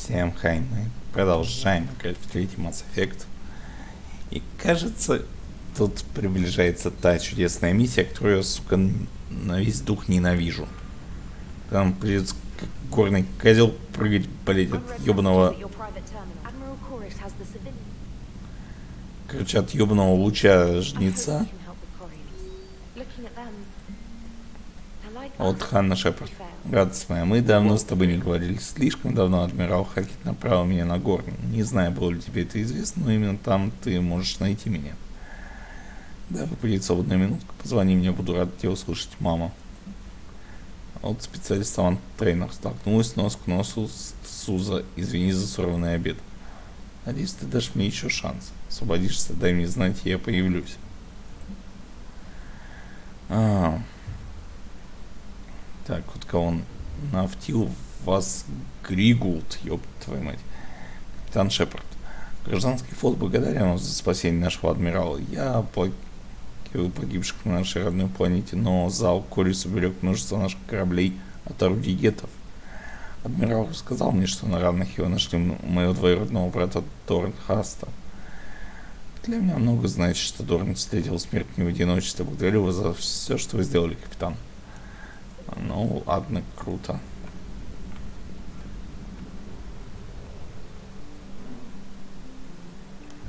Всем хай, мы продолжаем играть в третий Mass Effect. И кажется, тут приближается та чудесная миссия, которую я, сука, на весь дух ненавижу. Там придется как горный козел прыгать, блять, от ебаного... Короче, от ебаного луча жнеца. Вот Ханна Шепард. Радость моя, мы давно с тобой не говорили. Слишком давно адмирал Хакет направил меня на горн. Не знаю, было ли тебе это известно, но именно там ты можешь найти меня. Да, выпадет свободная минутка. Позвони мне, буду рад тебя услышать, мама. Вот специалист тренер столкнулась нос к носу с Суза. Извини за сорванный обед. Надеюсь, ты дашь мне еще шанс. Освободишься, дай мне знать, и я появлюсь. Так, вот кого он нафтил вас Григулт, ёб твою мать. Капитан Шепард. Гражданский флот благодарен вам за спасение нашего адмирала. Я оплакиваю погибших на нашей родной планете, но зал Корис уберег множество наших кораблей от орудий гетов. Адмирал рассказал мне, что на равных его нашли моего двоюродного брата Дорн Хаста. Для меня много значит, что Дорн встретил смерть не в одиночестве. Благодарю вас за все, что вы сделали, капитан. Ну, ладно, круто.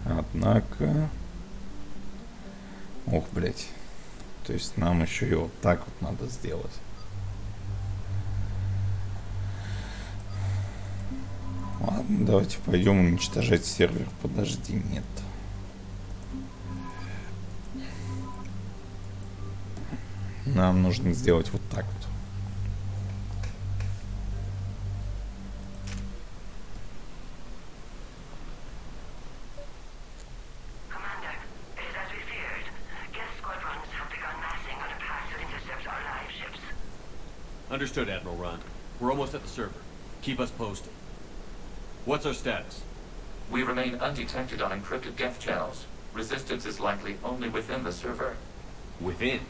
Однако... Ох, блять. То есть нам еще и вот так вот надо сделать. Ладно, давайте пойдем уничтожать сервер. Подожди, нет. Нам нужно сделать вот так вот. Understood, Admiral Rond. We're almost at the server. Keep us posted. What's our status? We remain undetected on encrypted Geth channels. Resistance is likely only within the server. Within?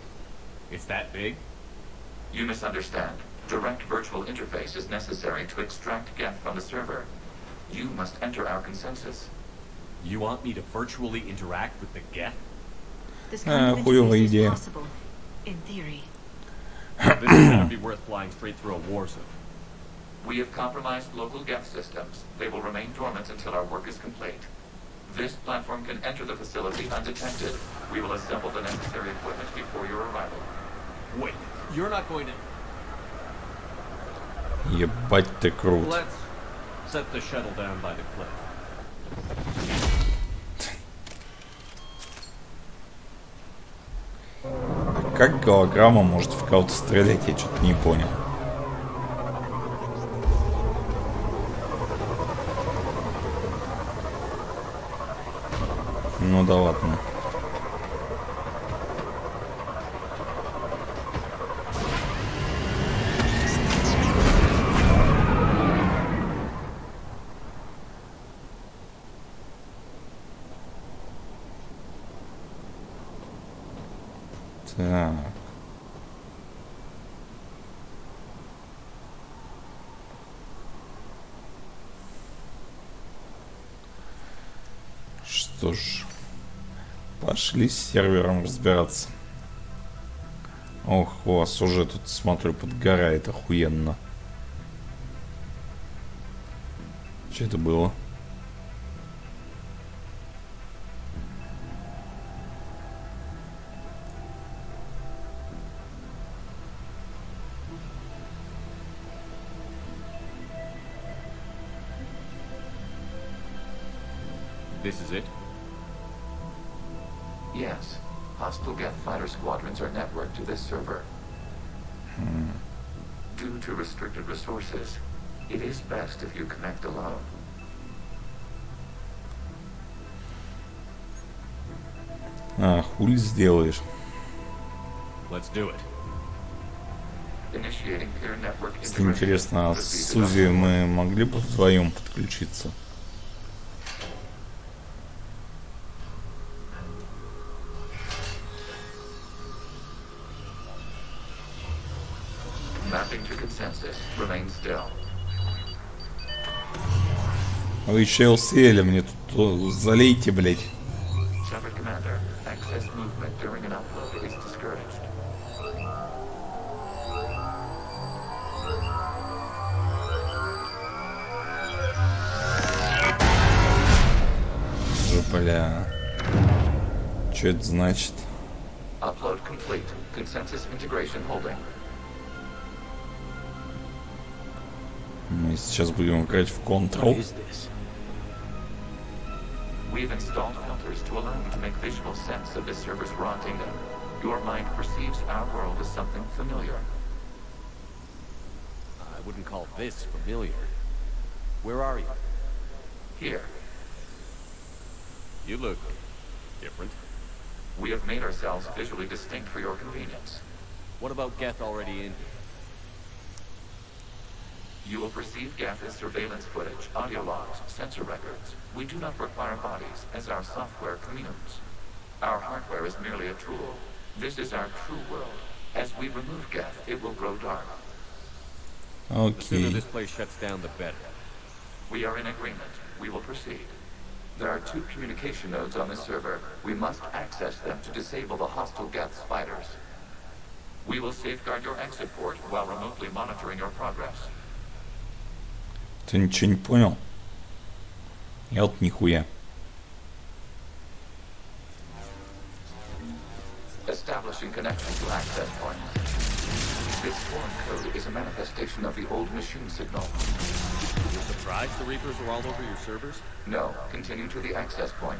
It's that big? You misunderstand. Direct virtual interface is necessary to extract Geth from the server. You must enter our consensus. You want me to virtually interact with the Geth? This kind of interface is possible, in theory. This is gonna be worth flying straight through a war zone. We have compromised local Geth systems. They will remain dormant until our work is complete. This platform can enter the facility undetected. We will assemble the necessary equipment before your arrival. Wait, you're not going to... Ебать ты крут. Let's set the shuttle down by the cliff. Как голограмма может в кого-то стрелять, я что-то не понял. Ну да ладно. Так. Что ж, пошли с сервером разбираться. Ох, у вас уже тут, смотрю, подгорает охуенно. Что это было? This is it? Yes. Hostile Geth fighter squadrons are networked to this server. Due to restricted resources, it is best if you connect alone. А, хуй сделаешь. Let's do it. Initiating peer network Если интересно, а с Сузи мы могли бы вдвоем подключиться? Mapping to consensus. Remain still. Вы еще сели мне тут, залейте, блядь. Shepard Commander, access movement during an upload is discouraged. Бля. Что это значит? Upload complete. Consensus integration holding. Мы сейчас будем играть в Control. We've installed filters to allow you to make visual sense of this server's raw data. Your mind perceives our world as something familiar. I wouldn't call this familiar. Where are you? Here, You look different. we have made ourselves visually distinct for your convenience. What about Geth already in here? You will perceive Geth as surveillance footage, audio logs, sensor records. We do not require bodies, as our software communes. Our hardware is merely a tool. This is our true world. As we remove Geth, it will grow dark. The sooner Окей. this place shuts down, the better. We are in agreement. We will proceed. There are 2 communication nodes on this server. We must access them to disable the hostile Geth spiders. We will safeguard your exit port while remotely monitoring your progress. Ты ничего не понял? Я вот нихуя. Establishing connection to access points. This foreign code is a manifestation of the old machine signal. You surprised the Reapers are all over your servers? No, continue to the access point.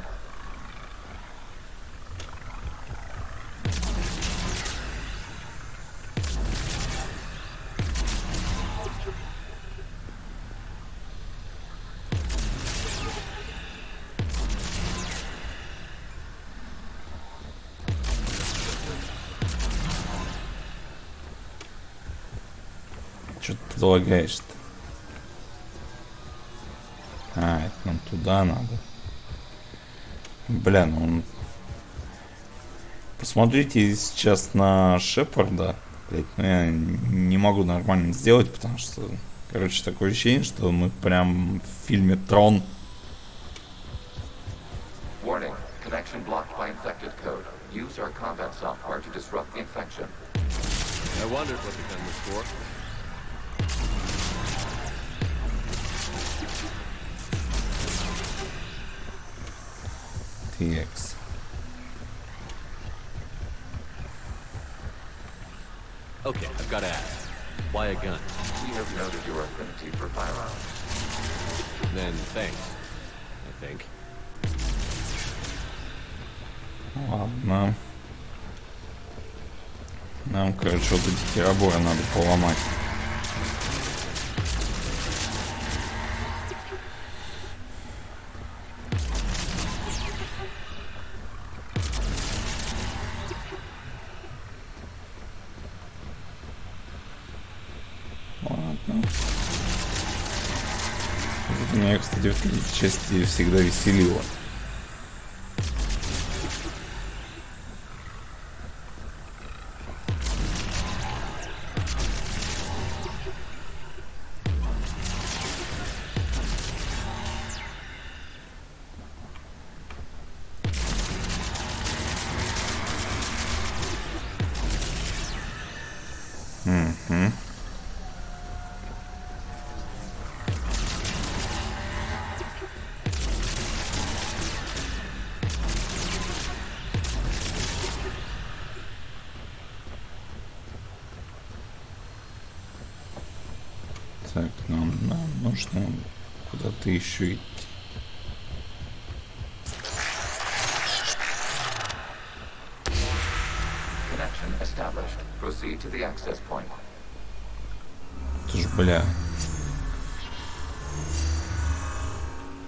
Что ты предлагаешь-то? А, это нам туда надо. Бля, ну... Посмотрите сейчас на Шепарда. Блять, ну я не могу нормально сделать, потому что... Короче, такое ощущение, что мы прям в фильме «Трон». Warning, connection blocked by infected code. Use our combat software to disrupt the infection. I wondered what the gun was for. TX. Okay, I've got to ask. Why a gun? We have noted your affinity for firearms. Then thanks, I think. Ладно. Нам, короче, вот эти тераборы надо поломать. Ладно. Это меня, кстати, в третьей части всегда веселило. Так, нам нужно куда-то еще идти. Connection established. Proceed to the access point. Это ж, бля.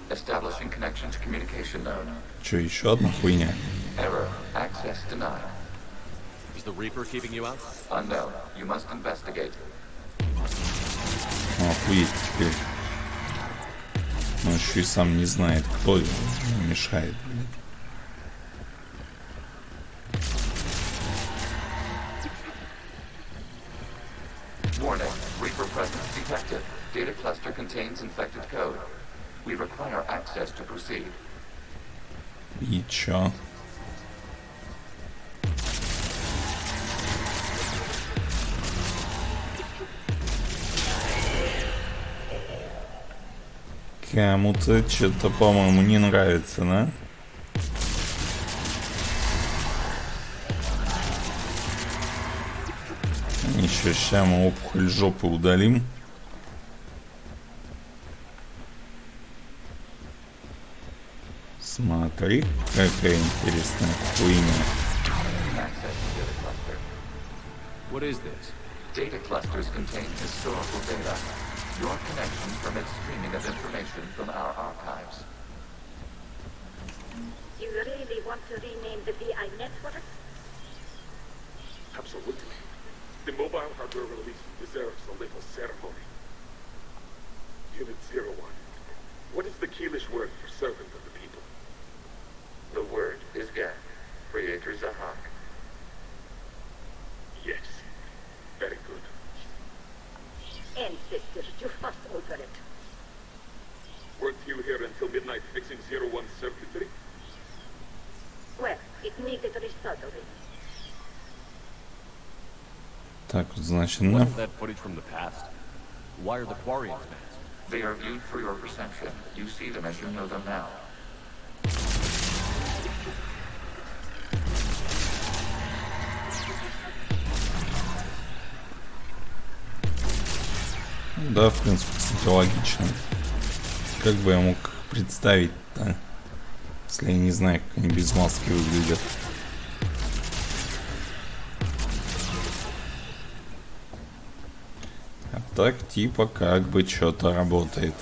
Establishing connection to communication node. Че, еще одна хуйня? Error. Access denied. Is the Reaper keeping you out? Unknown. You must investigate. Охуеть теперь. Он еще и сам не знает, кто ему мешает, блядь. Warning. Reaper presence detected. Data cluster contains infected code. We require access to proceed. И чё? Кому-то что-то, по-моему, не нравится, да? Еще ща мы опухоль жопы удалим. Смотри, какая интересная хуйня. Access to data cluster. What is this? Data clusters contain historical data. Your connection permits streaming of information from our archives. You really want to rename the VI network? Absolutely. The mobile hardware release deserves a little ceremony. Unit 01. What is the Keelish word for servant of the people? The word is Geth, Creator Zahak. Yes. Very good. Ancestors, you fuss over it. Weren't you here until midnight fixing 01 circuitry? Well, it needed resoldering. Так, вот, значит, на... Wasn't that footage from the past? Why are the Quarians masked? They are viewed for your perception. You see them as you know them now. Да, в принципе, кстати, логично. Как бы я мог представить-то, если я не знаю, как они без маски выглядят. А так, типа, как бы что-то работает.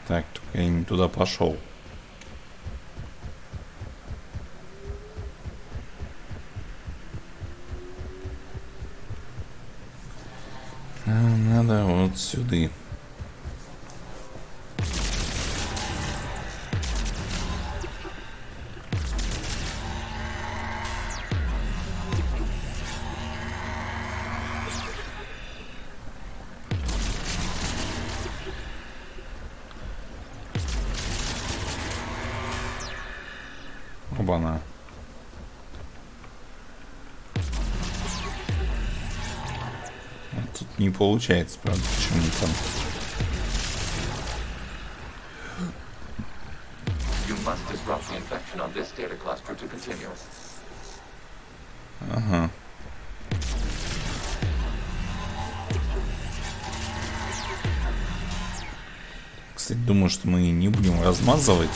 Так, только я не туда пошел. Надо вот сюда. Оба-на. Тут не получается, правда, почему-то. You must disrupt the infection on this data cluster to continue. Ага. Кстати, думаю, что мы не будем размазывать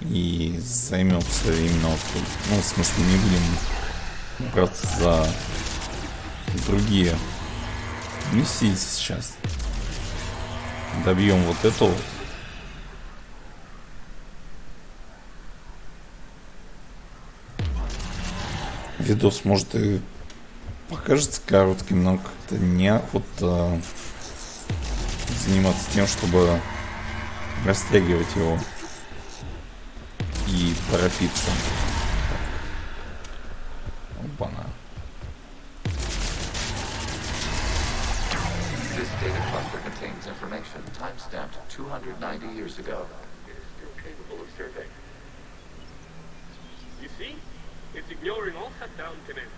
и займемся именно вот, ну, в смысле, не будем браться за другие миссии сейчас. Добьем вот эту вот. Видос, может, и покажется коротким, но как-то неохота заниматься тем, чтобы растягивать его и торопиться. Опа-на. This data cluster contains information time-stamped 290 years ago. It is still capable of surveying. You see? It's ignoring all shutdown commands.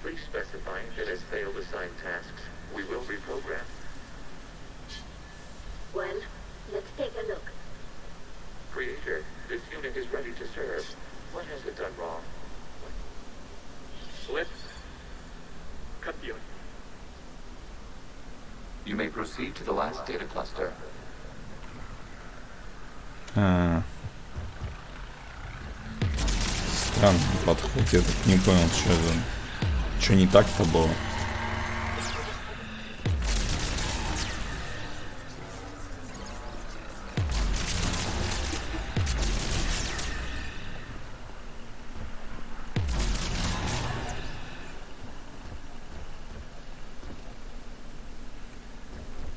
Please specify if it has failed assigned tasks. We will reprogram. Well, let's take a look. Creator, this unit is ready to serve. What has it done wrong? Let's cut the onion. You may proceed to the last data cluster. Странный подход, я так не понял, что не так-то было.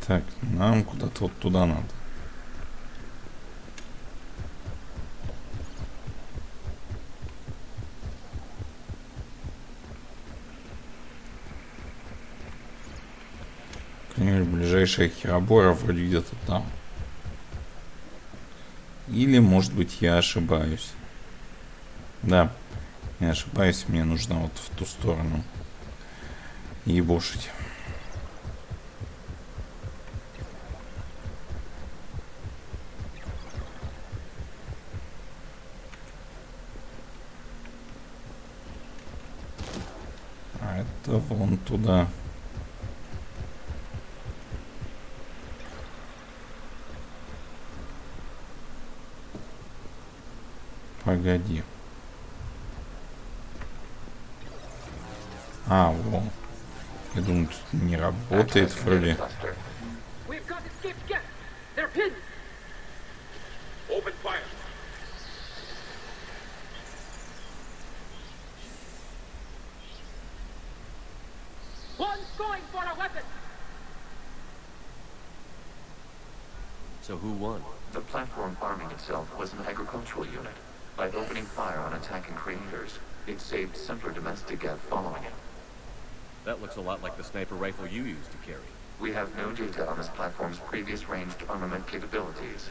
Так, нам куда-то вот туда надо. Ближайшая херобора вроде где-то там. Или, может быть, я ошибаюсь. Да, я ошибаюсь, мне нужно вот в ту сторону ебошить. А это вон туда. Погоди. А, вон. Я думаю, тут не работает вроде. We've got escaped gas. They're pinned. Open fire. One's going for a weapon. So who won? The platform arming itself was an agricultural unit. By opening fire on attacking creators, it saved simpler domestic Gev following it. That looks a lot like the sniper rifle you used to carry. We have no data on this platform's previous ranged armament capabilities.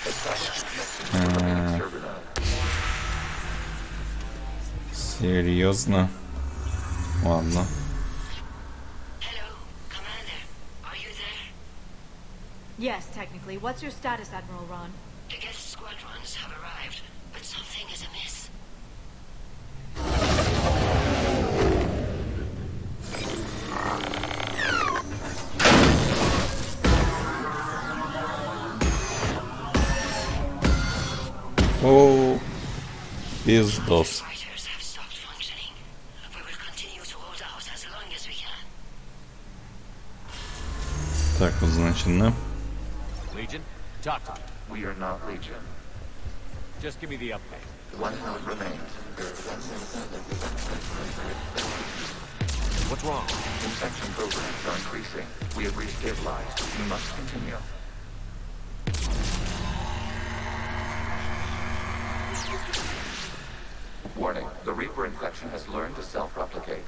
Establish connection to the remaining server node. Серьезно? Ладно. Hello, Commander. Are you there? Yes, technically. What's your status, Admiral Ron? The guest squadrons have arrived, but something is amiss. О, пиздос. Fighters have stopped functioning. We will continue to hold out as long as we can. Так, вот значит, да? Legion? Talk to me. We are not Legion. Just give me the update. One node remains. What's wrong? Infection programs are increasing. We have restabilized. We must continue. Warning, the Reaper infection has learned to self-replicate.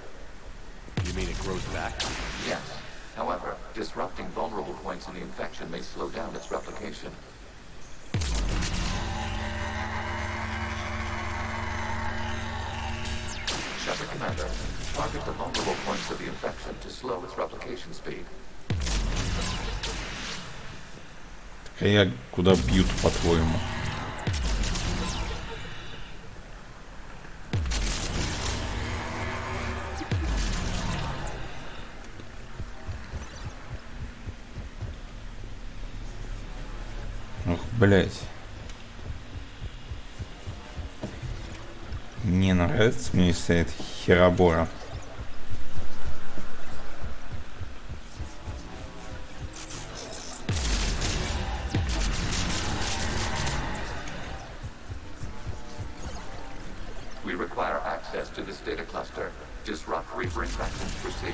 You mean it grows back? Yes. However, disrupting vulnerable points in the infection may slow down its replication. Shepard Commander, target the vulnerable points of the infection to slow its replication speed. А я куда бьют, по-твоему? Ох, блять. Не нравится мне вся эта херобора. We require access to this data cluster. Disrupt Reaper infection to proceed.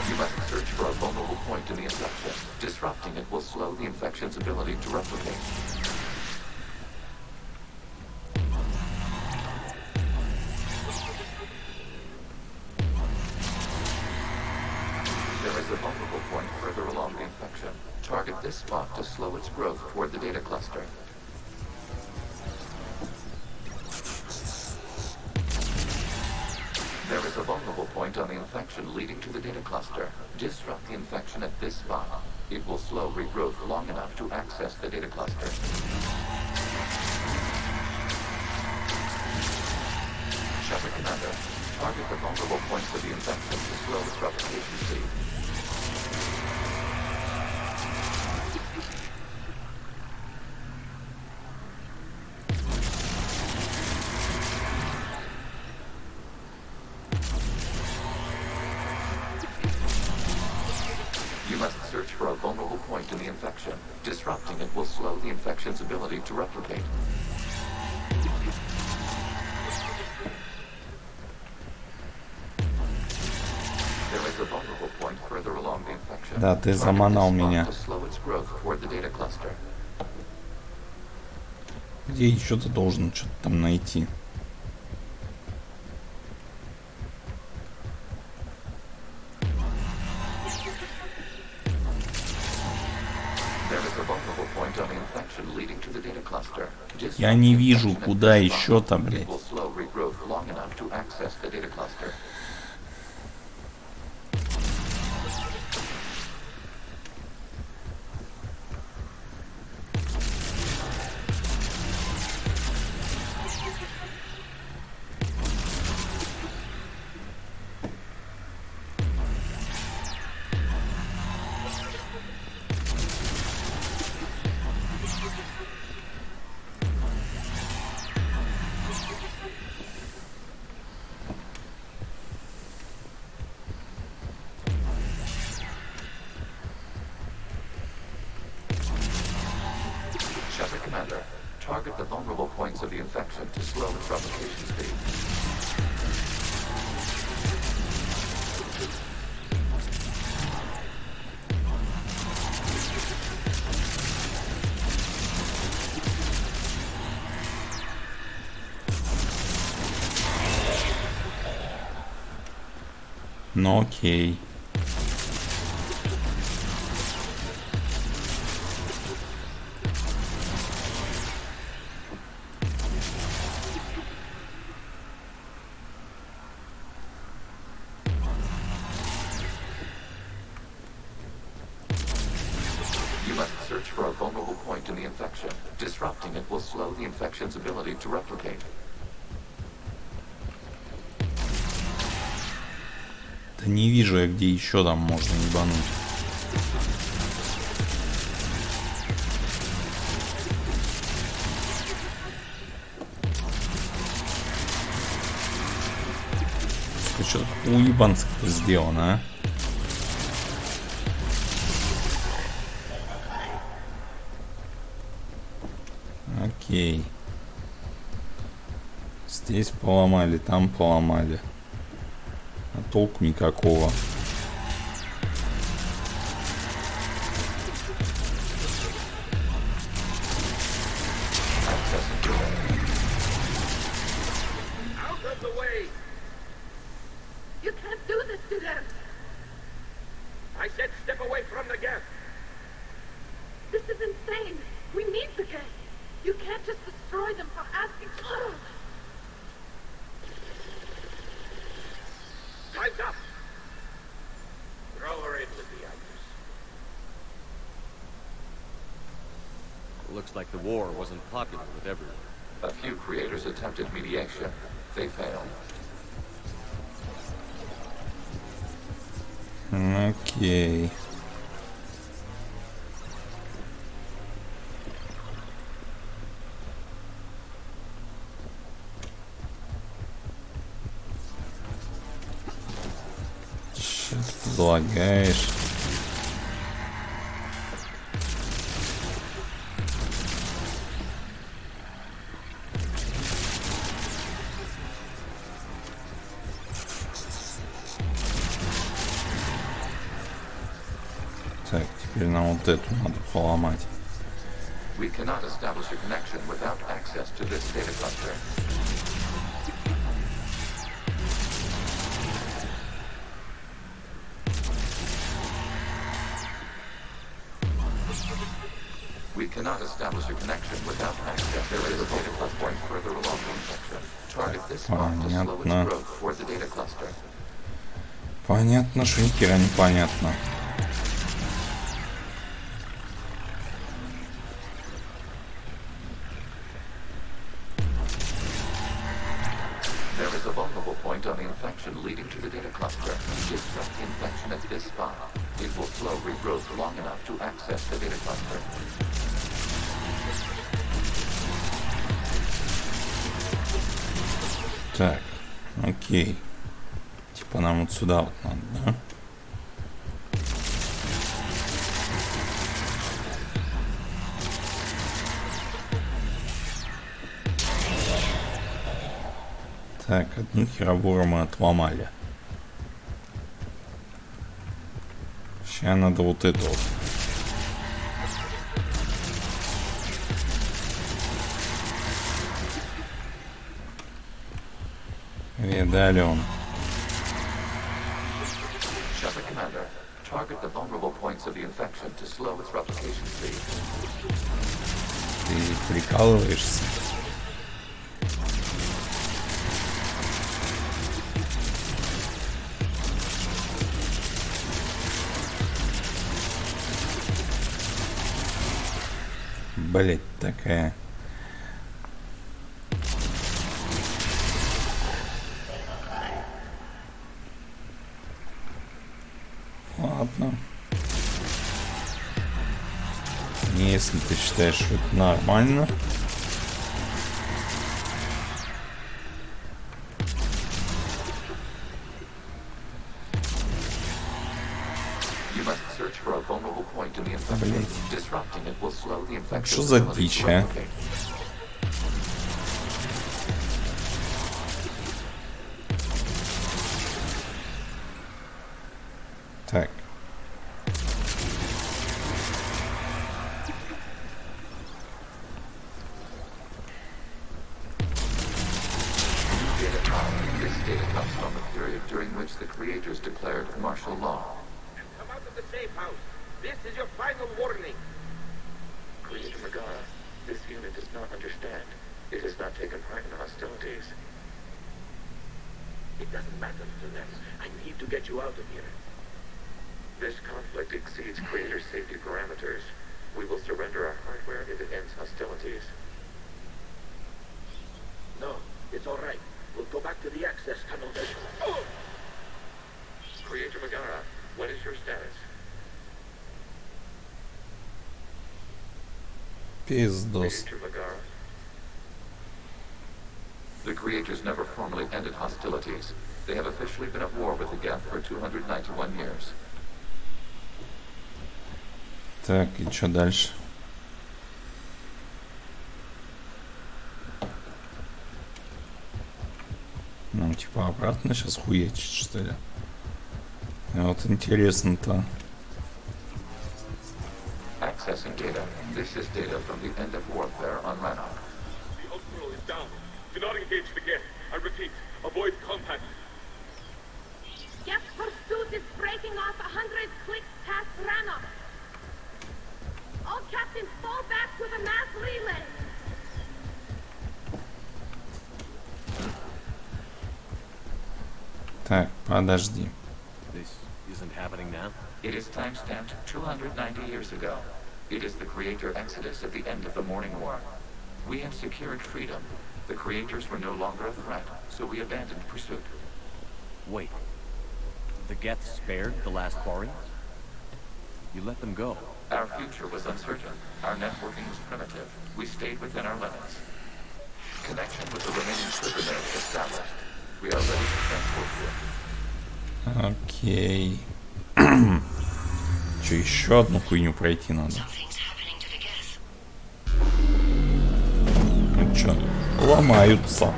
You must search for a vulnerable point in the infection. Disrupting it will slow the infection's ability to replicate. There is a vulnerable point further along the infection. Target this spot to slow its growth toward the data cluster. There is a vulnerable point on the infection leading to the data cluster. Disrupt the infection at this spot. It will slow regrowth long enough to access the data cluster. Shepard Commander, target the vulnerable points of the infection to slow its replication speed. You must search for a vulnerable point in the infection. Disrupting it will slow the infection's ability to replicate. There is a vulnerable point further along the infection. Да, ты заманал меня. To slow its growth toward the data cluster. Где еще ты должен что-то там найти? point on the infection leading to the data cluster. Я не вижу, куда еще-то, It блядь. will slow regrowth long enough to access the data cluster. Shuttle Commander, target the vulnerable points of the infection to slow its replication speed. Ну окей. You must search for a vulnerable point in the infection. Disrupting it will slow the infection's ability to replicate. Да не вижу я, где еще там можно ебануть. Что-то уебанцев-то сделано, а? Окей. Здесь поломали, там поломали. А толку никакого. Out of the way! You can't do this to them! I said step away from the gas! This is insane! We need the gas! You can't just destroy them for asking. Time's up! Throw her in with the others. Looks like the war wasn't popular with everyone. A few creators attempted mediation. They failed. Окей. Что ты предлагаешь? Так, теперь нам вот эту надо поломать. We cannot establish a connection without access to this data cluster. We cannot establish a connection without access. There is a data cluster point further along the infection. Target this spot to slow its Понятно. growth toward the data cluster. Понятно, что ни хера непонятно. There is a vulnerable point on the infection leading to the data cluster. Disrupt the infection at this spot. It will slow regrowth long enough to access the data cluster. Так, окей. Типа нам вот сюда вот надо, да? Так, одну херобору мы отломали. Сейчас надо вот это вот. Видали он. Shuttle Commander, Target the vulnerable points of the infection to slow its replication speed. Ты прикалываешься? Блять, такая. Ладно. Если ты считаешь, что это нормально. Блять. Что за дичь, а? Так. During which the creators declared martial law. Come out of the safe house. This is your final warning. Creator Megara, this unit does not understand. It has not taken part in hostilities. It doesn't matter to them. I need to get you out of here. This conflict exceeds creator safety parameters. We will surrender our hardware if it ends hostilities. No, it's all right. We'll go back to the access tunnel. Creator Megara, what is your status? Пиздос. Creator Megara. The creators never formally ended hostilities. They have officially been at war with the Geth for 291 years. Так, и что дальше? Ну, типа, обратно сейчас хуячить, что ли? Вот интересно-то. Accessing data. This is data from the end of warfare on Rannoch. The Ultral is down. Do not engage the Geth. I repeat, avoid contact. Geth pursuit is breaking off 100 clicks past Rannoch. All captains fall back to the mass relay. Так, подожди. This isn't happening now? It is timestamped 290 years ago. It is the creator exodus at the end of the Morning War. We had secured freedom. The creators were no longer a threat, so we abandoned pursuit. Wait. The Geth spared the last Quarians? You let them go. Our future was uncertain. Our networking was primitive. We stayed within our limits. Connection with the remaining server node established. We are ready to transport you. Окей. Че, еще одну хуйню пройти надо? Ну чё, ломаются.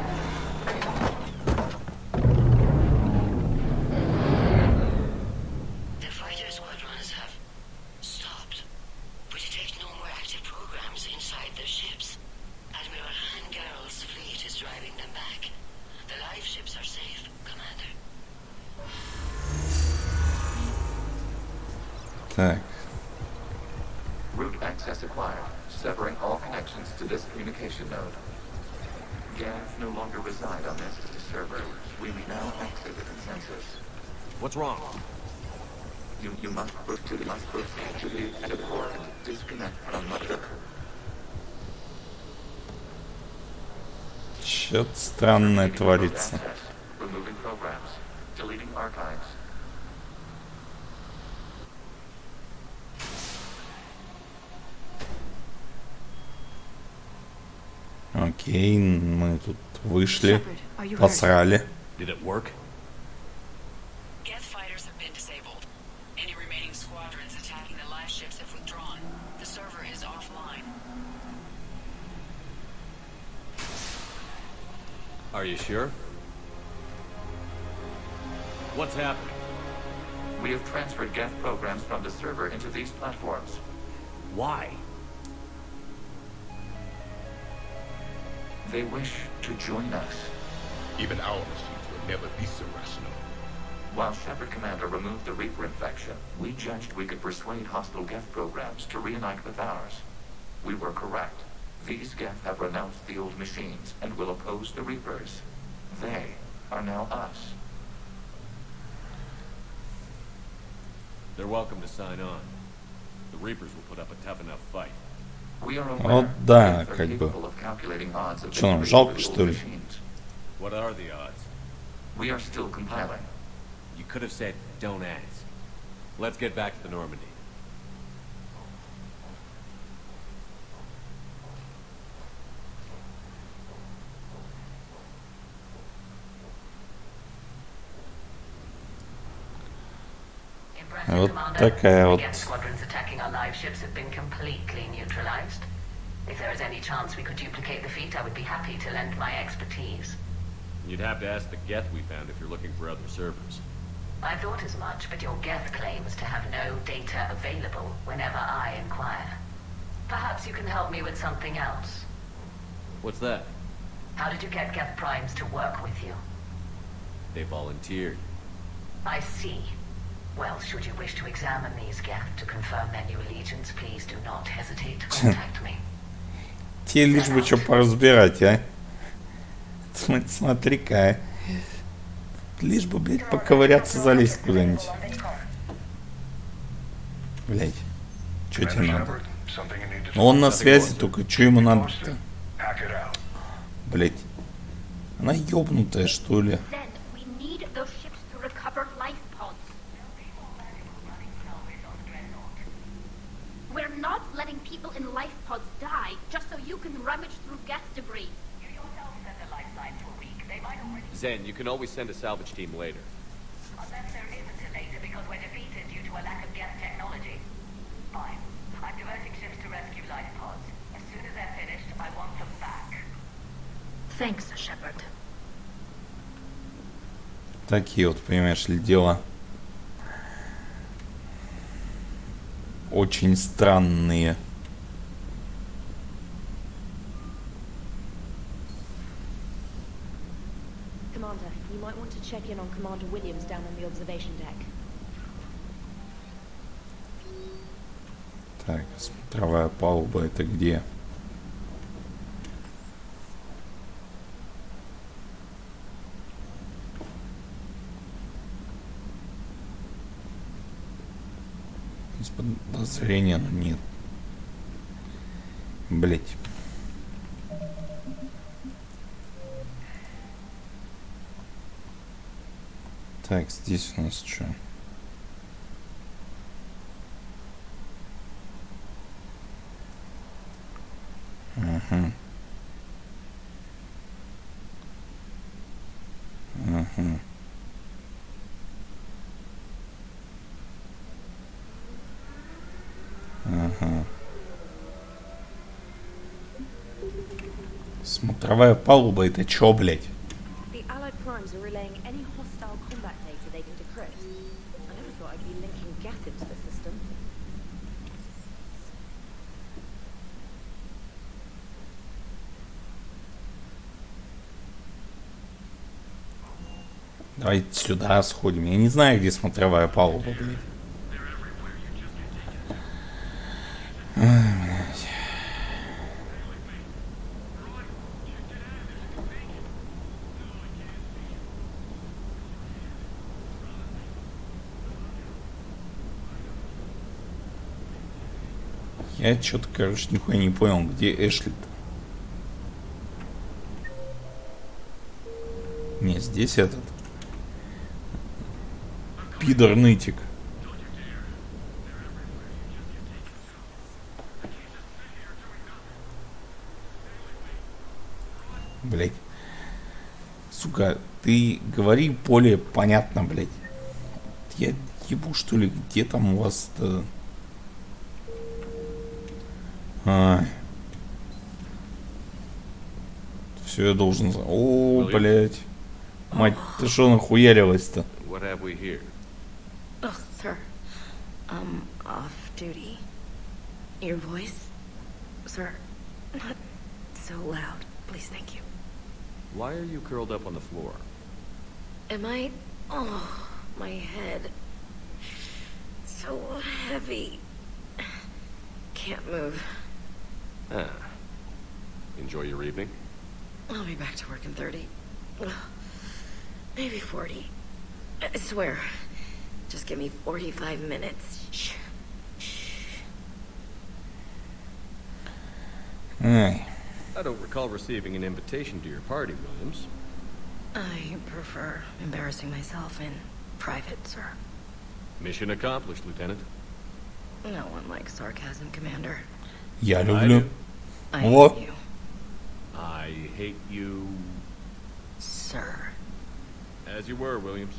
Так. Route access acquired, severing all connections to this communication node. Geth no longer reside on this server. We may now exit the consensus. What's wrong? You must proceed to the edit port. Disconnect from mother. Что-то странное творится. Removing programs. Deleting archives. Окей, мы тут вышли, посрали. Did it work? Geth fighters have been disabled. Any remaining squadrons attacking the live ships have withdrawn. The server is offline. Are you sure? What's happening? We have transferred Geth programs from the server into these platforms. Why? They wish to join us. Even our machines will never be so rational. While Shepard Commander removed the Reaper infection, we judged we could persuade hostile Geth programs to reunite with ours. We were correct. These Geth have renounced the old machines and will oppose the Reapers. They are now us. They're welcome to sign on. The Reapers will put up a tough enough fight. We are Вот aware да, Geth are как бы. capable of calculating odds of Что нам, victory жалко, over the что old ли? machines. What are the odds? We are still compiling. You could have said, don't ask. Let's get back to the Normandy. Вот такая вот. Squadrons attacking our live ships have been completely neutralized. If there is any chance we could duplicate the feat, I would be happy to lend my expertise. You'd have to ask the Geth we found if you're looking for other servers. I thought as much, but your Geth claims to have no data available whenever I inquire. Perhaps you can help me with something else. What's that? How did you get Geth Primes to work with you? They volunteered. I see. Well, should you wish to examine these Geth to confirm their new allegiance, please do not hesitate to contact me. Тебе лишь бы что поразбирать, а? Смотри-ка. Лишь бы, блядь, поковыряться, залезть куда-нибудь. Блядь. Что тебе надо? Ну, он на связи только. Что ему надо-то? Блядь. Она ёбнутая, что ли? Then we need those ships to recover life pods. We're not letting people in life pods die just so you can rummage through Geth debris. Zen, you can always send a salvage team later. Unless there isn't a later because we're defeated due to a lack of Geth technology. Fine. I'm diverting ships to rescue life pods. As soon as they're finished, I want them back. Thanks, Shepard. Такие вот, понимаешь ли, дела. Очень странные. Commander, you might want to check in on Commander Williams down on the observation deck. Так, смотровая палуба, это где? Из подозрения, но нет. Блять. Так, здесь у нас что? Ага. Ага. Ага. Смотровая палуба, это чё, блять? The Allied primes are relaying any hostile combat data they can decrypt. I never thought I'd be linking Geth into the system. Давайте сюда сходим. Я не знаю, где смотровая палуба, блядь. Ой, блядь. Я что-то, короче, нихуя не понял, где Эшли-то. Не, здесь этот пидор-нытик. Блять. Сука, ты говори более понятно, блять. Я ебу, что ли, где там у вас-то... Все, я должен... О, блять. Мать, ты что нахуярилась-то? What have we here? Oh, sir. Off duty. Your voice? Sir, not so loud. Please, thank you. Why are you curled up on the floor? Am I? Oh, My head. So heavy. Can't move. Ah. Enjoy your evening? I'll be back to work in 30. Maybe 40. I swear. Just give me 45 minutes. Shh. Ай. I don't recall receiving an invitation to your party, Williams. I prefer embarrassing myself in private, sir. Mission accomplished, Lieutenant. No one likes sarcasm, Commander. Я люблю. I Вот. hate you, I hate you sir. as you were, Williams.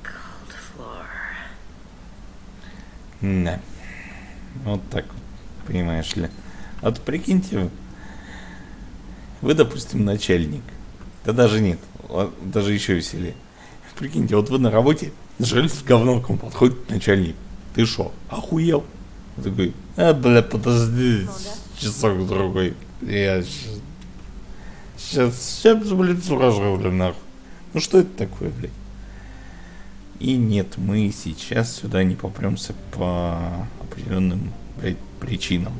Cold floor. Да. Вот так вот, понимаешь ли. А вот прикиньте, вы, допустим, начальник. Да даже нет, даже еще веселее. Прикиньте, вот вы на работе, жались в говно, к вам подходит начальник. Ты шо, охуел? Он такой, бля, подожди, часок другой. Я сейчас, блядь, суражу, нахуй. Ну что это такое, блядь? И нет, мы сейчас сюда не попремся по определенным, блядь, причинам.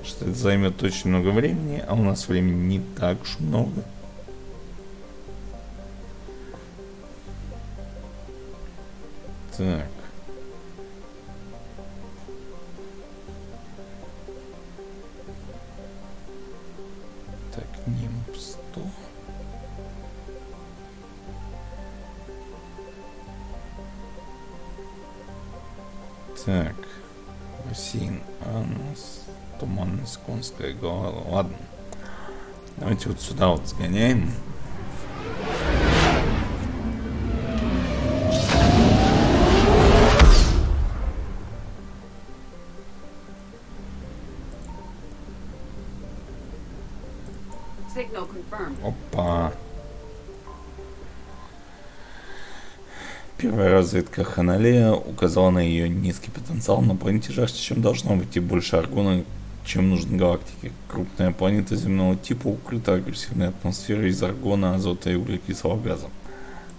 Что это займет очень много времени, а у нас времени не так уж много. Так. Так, нимб 100. Так. Бассейн Анус. Туманность, конская голова. Ладно. Давайте вот сюда вот сгоняем. Signal confirmed. Опа. Первая разведка Ханалея указала на ее низкий потенциал, но планете жарче, чем должно быть, и больше аргона, чем нужно галактике. Крупная планета земного типа укрыта агрессивной атмосферой из аргона, азота и углекислого газа.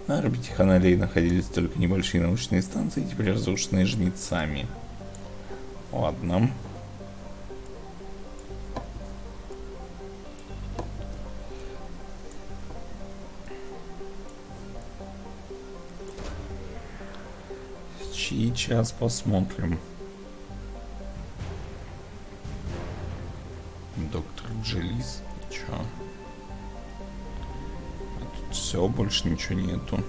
На орбите Ханалеи находились только небольшие научные станции, теперь разрушенные жнецами. Ладно. Сейчас посмотрим. Доктор Джелис. Чё? А тут все, больше ничего нету.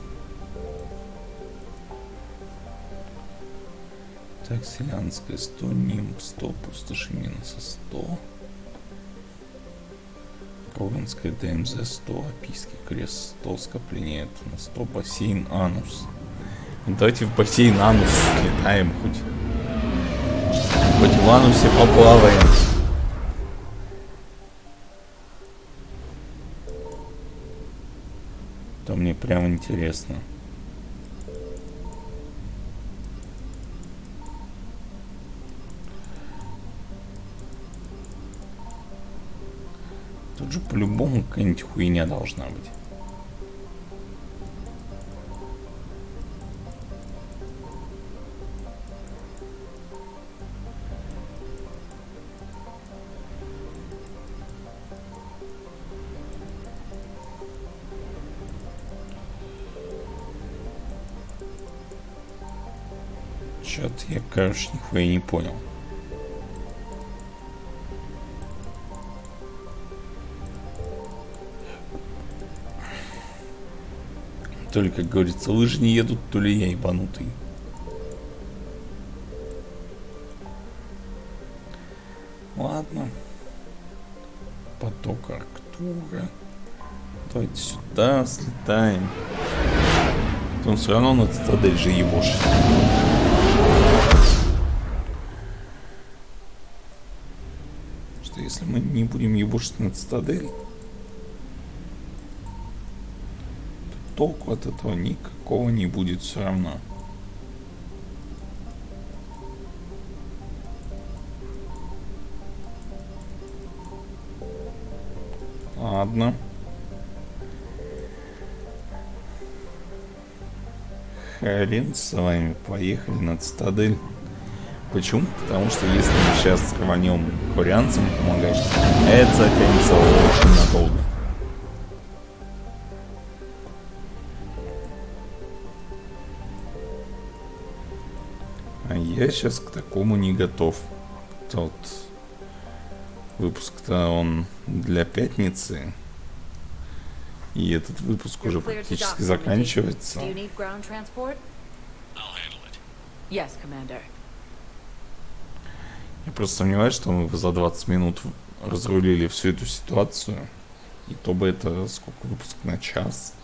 Так, селянская 100, нимб 100, пустоши минуса 100. Ровенская ДМЗ 100, Апийский крест 100, скопление это на 100, бассейн Анус. Давайте в бассейн Анус слетаем хоть. Хоть в Анусе поплаваем. То мне прям интересно. Тут же по-любому какая-нибудь хуйня должна быть. Чё-то я, короче, нихуя не понял. То ли, как говорится, лыжи не едут, то ли я ебанутый. Ладно. Поток Арктура. Давайте сюда слетаем. Он все равно на цитадель же ебошит. Что если мы не будем ебошить на цитадель, то толку от этого никакого не будет все равно. Ладно. хрен с вами, поехали на цитадель. Почему? Потому что если мы сейчас рванем курянцам помогать, это затянется очень надолго. А я сейчас к такому не готов. Тот выпуск-то он для пятницы. И этот выпуск уже практически заканчивается. Я просто сомневаюсь, что мы за 20 минут разрулили всю эту ситуацию. И то бы это сколько выпуск на час.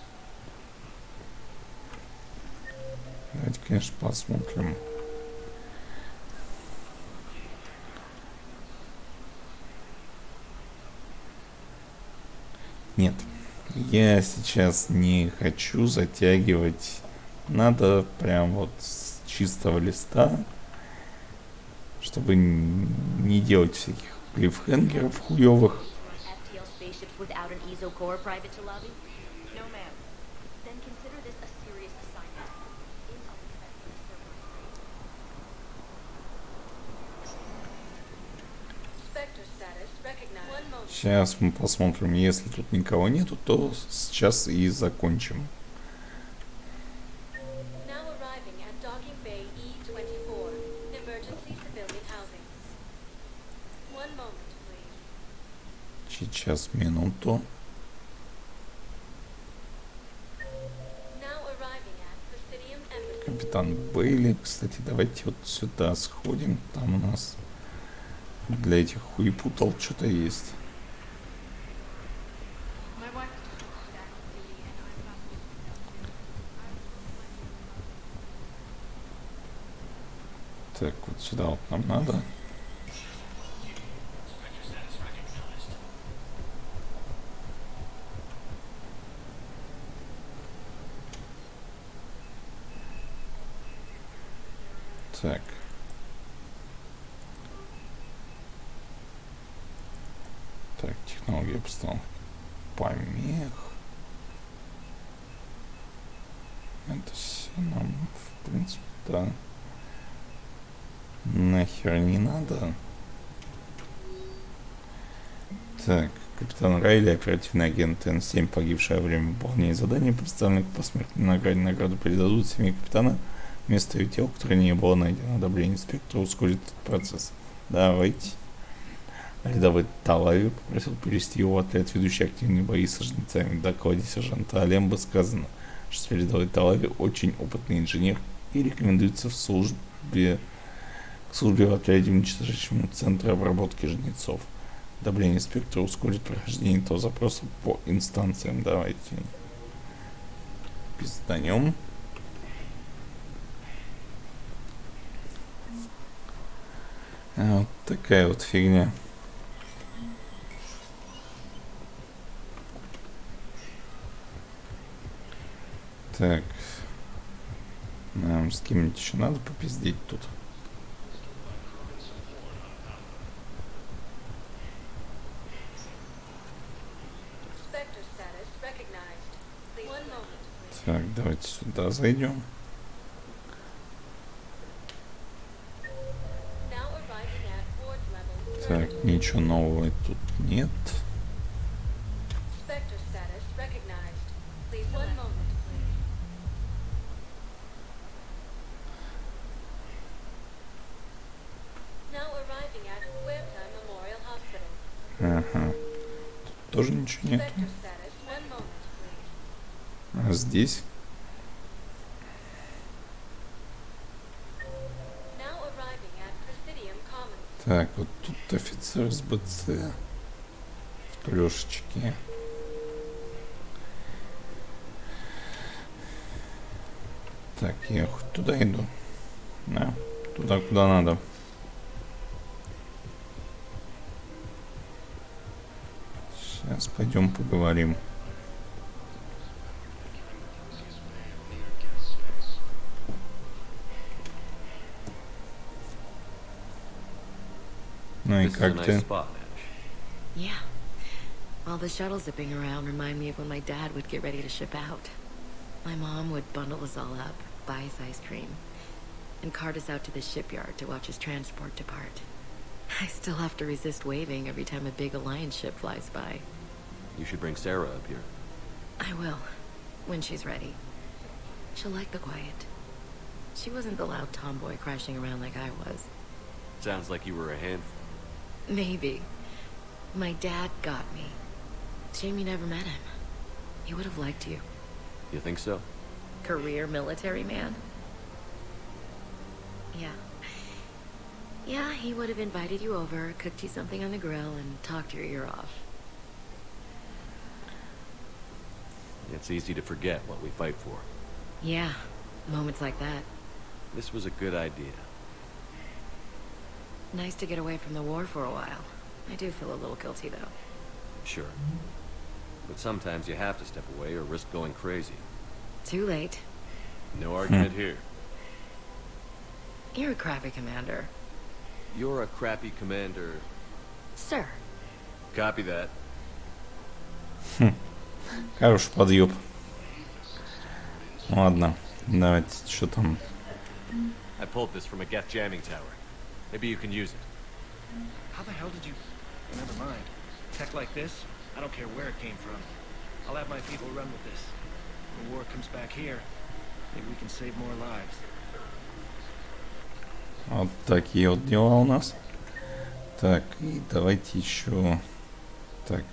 Давайте, конечно, посмотрим. Нет, я сейчас не хочу затягивать. Надо прям вот с чистого листа, чтобы не делать всяких клиффхенгеров хуёвых. Сейчас мы посмотрим, если тут никого нету, то сейчас и закончим. Сейчас, минуту. Капитан Бейли, кстати, давайте вот сюда сходим. Там у нас для этих хуепутал что-то есть. Так, вот сюда вот нам надо. Так. Так, технология постановки помех. Это все нам, в принципе, да. Нахер не надо. Так, капитан Райли, оперативный агент Н-7, погибший во время выполнения задания, представленных по смертной награде. Награду передадут семье капитана. Вместо ее тела, которое не было найдено. Одобрение инспектора ускорит этот процесс. Давайте. Рядовой Талави попросил перевести его в отряд, ведущий активные бои с жнецами. В докладе сержанта Алемба сказано, что рядовой Талави очень опытный инженер и рекомендуется к службе в отряде, уничтожающему центр обработки жнецов. Одобрение инспектора ускорит прохождение этого запроса по инстанциям. Давайте пизданем. Вот такая вот фигня. Так. Нам с кем-нибудь еще надо попиздеть тут. Так, давайте сюда зайдем. Так, ничего нового тут нет. Ага. Тут тоже ничего нет. А здесь? Так, вот тут офицер с БЦ. Клёшечки. Так, я хоть туда иду. Да, туда, куда надо. Сейчас пойдем поговорим. Ну и как ты? Yeah. All the shuttles zipping around remind me of when my dad would get ready to ship out. My mom would bundle us all up, buy us ice cream and cart us out to the shipyard to watch his transport depart. I still have to resist waving every time a big Alliance ship flies by. You should bring Sarah up here. I will, when she's ready. She'll like the quiet. She wasn't the loud tomboy crashing around like I was. Sounds like you were a handful. Maybe. My dad got me. Shame you never met him. He would have liked you. You think so? Career military man? Yeah. Yeah, he would have invited you over, cooked you something on the grill, and talked your ear off. It's easy to forget what we fight for. Yeah, moments like that. This was a good idea. Nice to get away from the war for a while. I do feel a little guilty, though. Sure. But sometimes you have to step away or risk going crazy. Too late. No argument here. You're a crappy commander. You're a crappy commander. Sir. Copy that. Хороший подъеб. Ладно, давайте, что там? I pulled this from a Geth jamming tower. Maybe you can use it. How the hell did you... Never mind. Tech like this, I don't care where it came from. I'll have my people run with this. When war comes back here, maybe we can save more lives. Вот такие вот дела у нас. Так, и давайте еще... Так.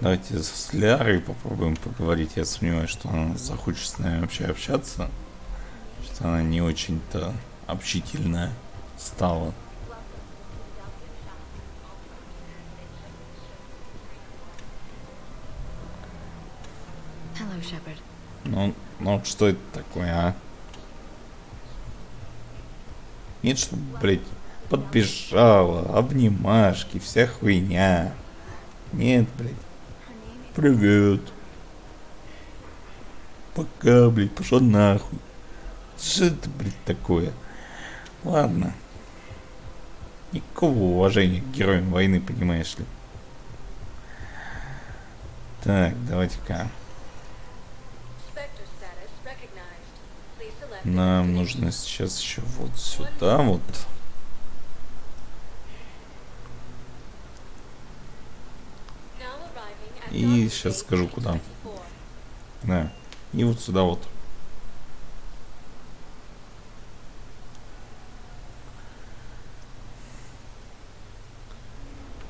Давайте с Лярой попробуем поговорить. Я сомневаюсь, что она захочет с нами вообще общаться. Что она не очень-то общительная стала. Hello, Shepard. Ну что это такое, а? Нет, что, блядь, подбежала, обнимашки, вся хуйня. Нет, блядь. Привет. Пока, блядь, пошла нахуй. Что это, блядь, такое? Ладно. Никакого уважения к героям войны, понимаешь ли. Так, давайте-ка. Нам нужно сейчас еще вот сюда вот. И сейчас скажу куда. Да. И вот сюда вот.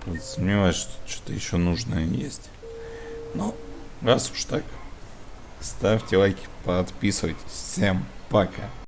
Вот сомневаюсь, что что-то еще нужное есть. Ну, раз уж так, ставьте лайки, подписывайтесь. Всем пока.